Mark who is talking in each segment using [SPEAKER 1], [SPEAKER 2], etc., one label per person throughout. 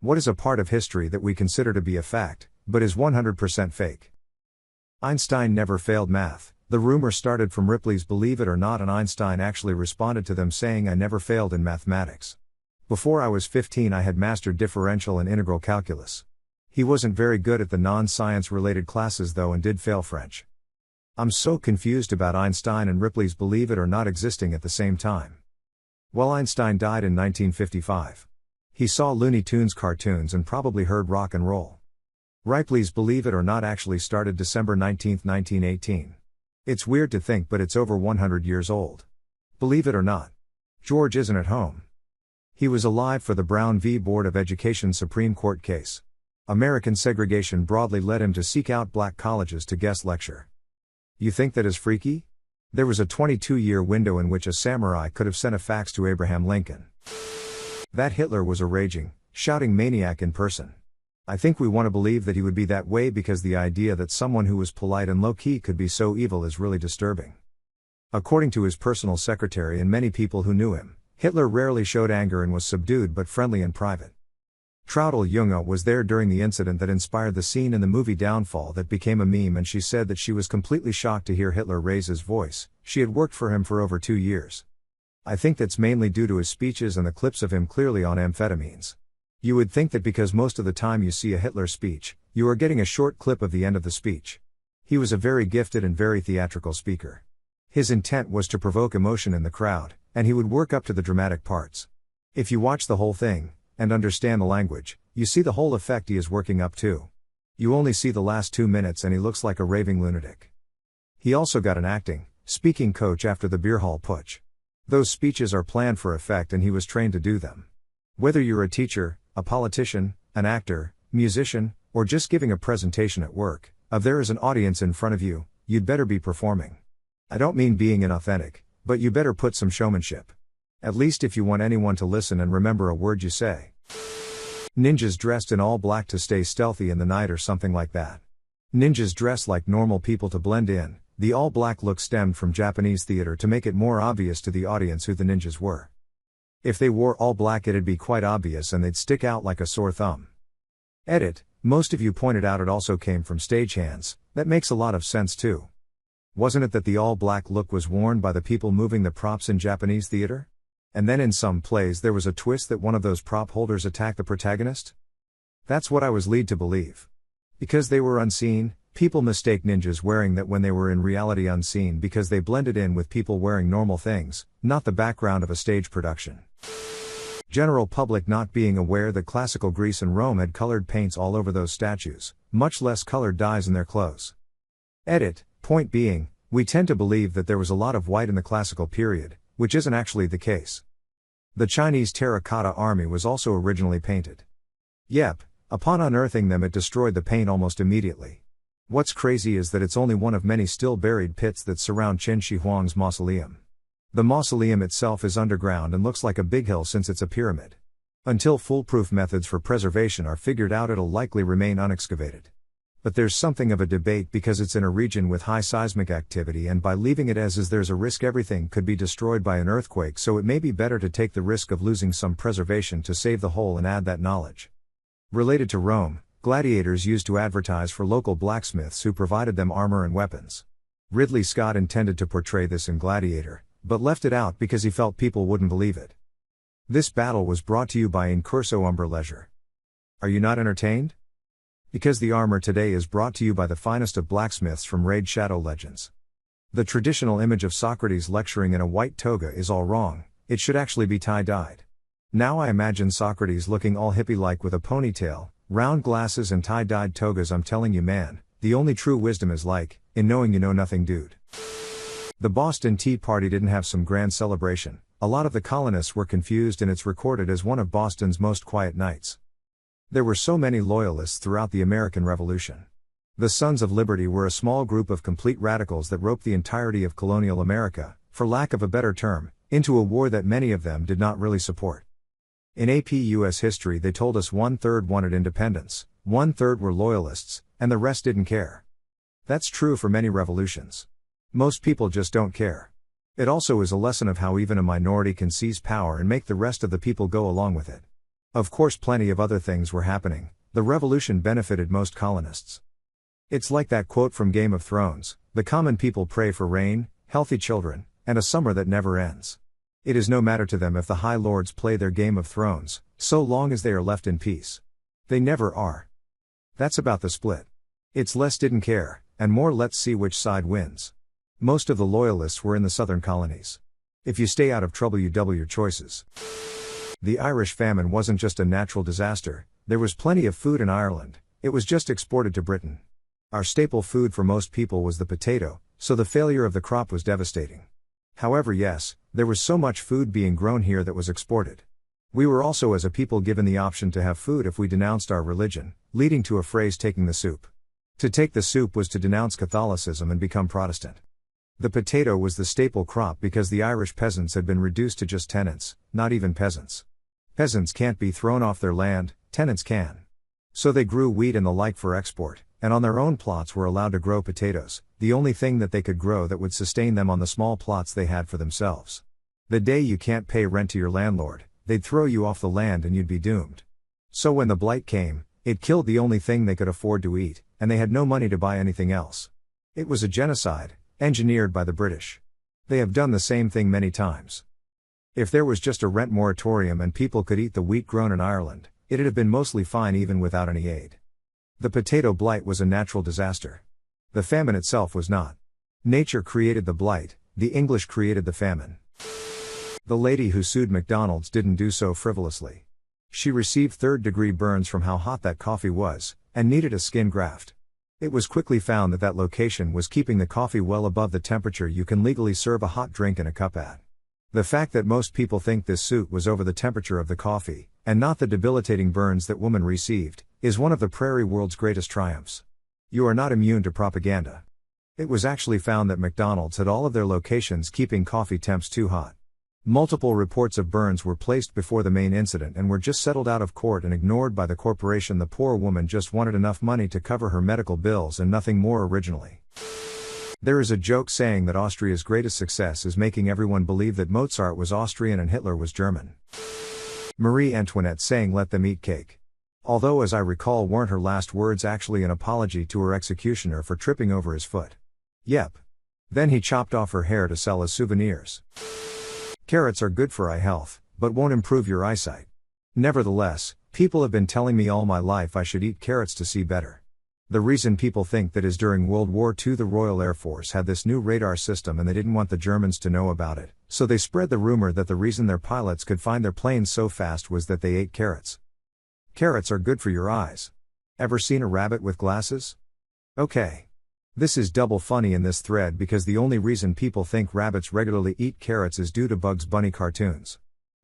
[SPEAKER 1] What is a part of history that we consider to be a fact, but is 100% fake? Einstein never failed math. The rumor started from Ripley's Believe It or Not, and Einstein actually responded to them saying, "I never failed in mathematics. Before I was 15 I had mastered differential and integral calculus." He wasn't very good at the non-science related classes though, and did fail French. I'm so confused about Einstein and Ripley's Believe It or Not existing at the same time. Well, Einstein died in 1955. He saw Looney Tunes cartoons and probably heard rock and roll. Ripley's Believe It or Not actually started December 19, 1918. It's weird to think, but it's over 100 years old. Believe it or not, George isn't at home. He was alive for the Brown v. Board of Education Supreme Court case. American segregation broadly led him to seek out black colleges to guest lecture. You think that is freaky? There was a 22-year window in which a samurai could have sent a fax to Abraham Lincoln. That Hitler was a raging, shouting maniac in person. I think we want to believe that he would be that way because the idea that someone who was polite and low-key could be so evil is really disturbing. According to his personal secretary and many people who knew him, Hitler rarely showed anger and was subdued but friendly in private. Traudl Junge was there during the incident that inspired the scene in the movie Downfall that became a meme, and she said that she was completely shocked to hear Hitler raise his voice. She had worked for him for over 2 years. I think that's mainly due to his speeches and the clips of him clearly on amphetamines. You would think that because most of the time you see a Hitler speech, you are getting a short clip of the end of the speech. He was a very gifted and very theatrical speaker. His intent was to provoke emotion in the crowd, and he would work up to the dramatic parts. If you watch the whole thing, and understand the language, you see the whole effect he is working up to. You only see the last 2 minutes and he looks like a raving lunatic. He also got an acting, speaking coach after the beer hall putsch. Those speeches are planned for effect and he was trained to do them. Whether you're a teacher, a politician, an actor, musician, or just giving a presentation at work, if there is an audience in front of you, you'd better be performing. I don't mean being inauthentic, but you better put some showmanship. At least if you want anyone to listen and remember a word you say. Ninjas dressed in all black to stay stealthy in the night or something like that. Ninjas dress like normal people to blend in. The all-black look stemmed from Japanese theater to make it more obvious to the audience who the ninjas were. If they wore all black it'd be quite obvious and they'd stick out like a sore thumb. Edit, most of you pointed out it also came from stagehands. That makes a lot of sense too. Wasn't it that the all-black look was worn by the people moving the props in Japanese theater? And then in some plays there was a twist that one of those prop holders attacked the protagonist? That's what I was led to believe. Because they were unseen, people mistake ninjas wearing that when they were in reality unseen because they blended in with people wearing normal things, not the background of a stage production. General public not being aware that classical Greece and Rome had colored paints all over those statues, much less colored dyes in their clothes. Edit, point being, we tend to believe that there was a lot of white in the classical period, which isn't actually the case. The Chinese terracotta army was also originally painted. Yep, upon unearthing them it destroyed the paint almost immediately. What's crazy is that it's only one of many still buried pits that surround Qin Shi Huang's mausoleum. The mausoleum itself is underground and looks like a big hill since it's a pyramid. Until foolproof methods for preservation are figured out it'll likely remain unexcavated. But there's something of a debate because it's in a region with high seismic activity, and by leaving it as is there's a risk everything could be destroyed by an earthquake, so it may be better to take the risk of losing some preservation to save the whole and add that knowledge. Related to Rome, gladiators used to advertise for local blacksmiths who provided them armor and weapons. Ridley Scott intended to portray this in Gladiator, but left it out because he felt people wouldn't believe it. This battle was brought to you by In Curso Umber Leisure. Are you not entertained? Because the armor today is brought to you by the finest of blacksmiths from Raid Shadow Legends. The traditional image of Socrates lecturing in a white toga is all wrong, it should actually be tie-dyed. Now I imagine Socrates looking all hippie-like with a ponytail, round glasses and tie-dyed togas. I'm telling you man, the only true wisdom is like, in knowing you know nothing dude. The Boston Tea Party didn't have some grand celebration. A lot of the colonists were confused and it's recorded as one of Boston's most quiet nights. There were so many loyalists throughout the American Revolution. The Sons of Liberty were a small group of complete radicals that roped the entirety of colonial America, for lack of a better term, into a war that many of them did not really support. In AP US history they told us 1/3 wanted independence, 1/3 were loyalists, and the rest didn't care. That's true for many revolutions. Most people just don't care. It also is a lesson of how even a minority can seize power and make the rest of the people go along with it. Of course, plenty of other things were happening. The revolution benefited most colonists. It's like that quote from Game of Thrones: the common people pray for rain, healthy children, and a summer that never ends. It is no matter to them if the High Lords play their Game of Thrones, so long as they are left in peace. They never are. That's about the split. It's less didn't care, and more let's see which side wins. Most of the loyalists were in the southern colonies. If you stay out of trouble, you double your choices. The Irish famine wasn't just a natural disaster. There was plenty of food in Ireland, it was just exported to Britain. Our staple food for most people was the potato, so the failure of the crop was devastating. However, yes, there was so much food being grown here that was exported. We were also as a people given the option to have food if we denounced our religion, leading to a phrase taking the soup. To take the soup was to denounce Catholicism and become Protestant. The potato was the staple crop because the Irish peasants had been reduced to just tenants, not even peasants. Peasants can't be thrown off their land, tenants can. So they grew wheat and the like for export, and on their own plots were allowed to grow potatoes, the only thing that they could grow that would sustain them on the small plots they had for themselves. The day you can't pay rent to your landlord, they'd throw you off the land and you'd be doomed. So when the blight came, it killed the only thing they could afford to eat, and they had no money to buy anything else. It was a genocide, engineered by the British. They have done the same thing many times. If there was just a rent moratorium and people could eat the wheat grown in Ireland, it'd have been mostly fine even without any aid. The potato blight was a natural disaster. The famine itself was not. Nature created the blight, the English created the famine. The lady who sued McDonald's didn't do so frivolously. She received third-degree burns from how hot that coffee was, and needed a skin graft. It was quickly found that that location was keeping the coffee well above the temperature you can legally serve a hot drink in a cup at. The fact that most people think this suit was over the temperature of the coffee, and not the debilitating burns that woman received, is one of the prairie world's greatest triumphs. You are not immune to propaganda. It was actually found that McDonald's had all of their locations keeping coffee temps too hot. Multiple reports of burns were placed before the main incident and were just settled out of court and ignored by the corporation. The poor woman just wanted enough money to cover her medical bills and nothing more originally. There is a joke saying that Austria's greatest success is making everyone believe that Mozart was Austrian and Hitler was German. Marie Antoinette saying let them eat cake. Although as I recall weren't her last words actually an apology to her executioner for tripping over his foot. Yep. Then he chopped off her hair to sell as souvenirs. Carrots are good for eye health, but won't improve your eyesight. Nevertheless, people have been telling me all my life I should eat carrots to see better. The reason people think that is during World War II the Royal Air Force had this new radar system and they didn't want the Germans to know about it, so they spread the rumor that the reason their pilots could find their planes so fast was that they ate carrots. Carrots are good for your eyes. Ever seen a rabbit with glasses? Okay. This is double funny in this thread because the only reason people think rabbits regularly eat carrots is due to Bugs Bunny cartoons.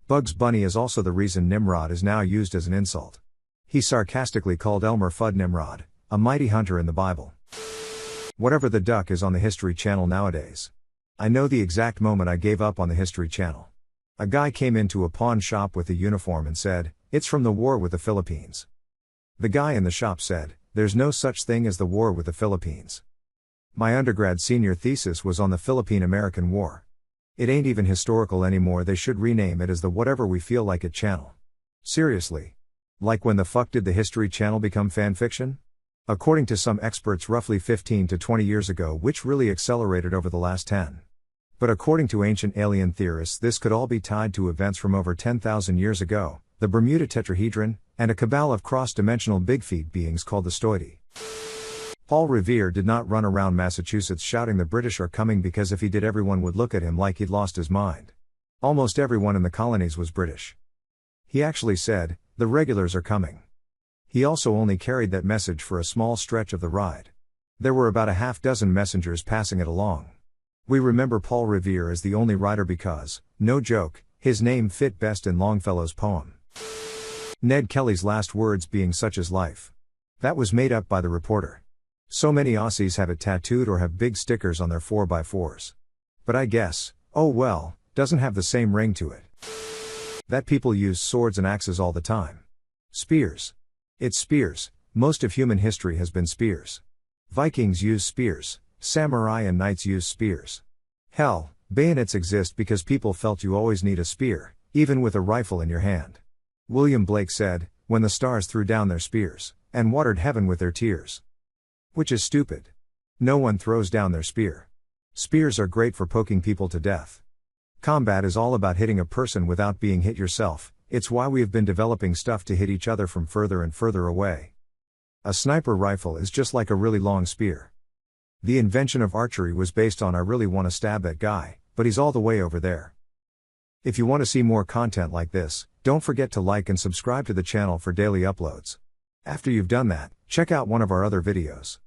[SPEAKER 1] Bugs Bunny is also the reason Nimrod is now used as an insult. He sarcastically called Elmer Fudd Nimrod, a mighty hunter in the Bible. Whatever the duck is on the History Channel nowadays. I know the exact moment I gave up on the History Channel. A guy came into a pawn shop with a uniform and said, "It's from the war with the Philippines." The guy in the shop said, "There's no such thing as the war with the Philippines. My undergrad senior thesis was on the Philippine-American War. It ain't even historical anymore, they should rename it as the Whatever We Feel Like It channel." Seriously. Like when the fuck did the History Channel become fan fiction? According to some experts roughly 15 to 20 years ago, which really accelerated over the last 10. But according to ancient alien theorists this could all be tied to events from over 10,000 years ago, the Bermuda Tetrahedron, and a cabal of cross-dimensional big feet beings called the Stoidae. Paul Revere did not run around Massachusetts shouting the British are coming because if he did everyone would look at him like he'd lost his mind. Almost everyone in the colonies was British. He actually said, "The regulars are coming." He also only carried that message for a small stretch of the ride. There were about a half dozen messengers passing it along. We remember Paul Revere as the only rider because, no joke, his name fit best in Longfellow's poem. Ned Kelly's last words being "such is life." That was made up by the reporter. So many Aussies have it tattooed or have big stickers on their 4x4s. But I guess, oh well, doesn't have the same ring to it. That people use swords and axes all the time. Spears. It's spears, most of human history has been spears. Vikings used spears, samurai and knights used spears. Hell, bayonets exist because people felt you always need a spear, even with a rifle in your hand. William Blake said, when the stars threw down their spears, and watered heaven with their tears. Which is stupid. No one throws down their spear. Spears are great for poking people to death. Combat is all about hitting a person without being hit yourself. It's why we have been developing stuff to hit each other from further and further away. A sniper rifle is just like a really long spear. The invention of archery was based on I really want to stab that guy, but he's all the way over there. If you want to see more content like this, don't forget to like and subscribe to the channel for daily uploads. After you've done that, check out one of our other videos.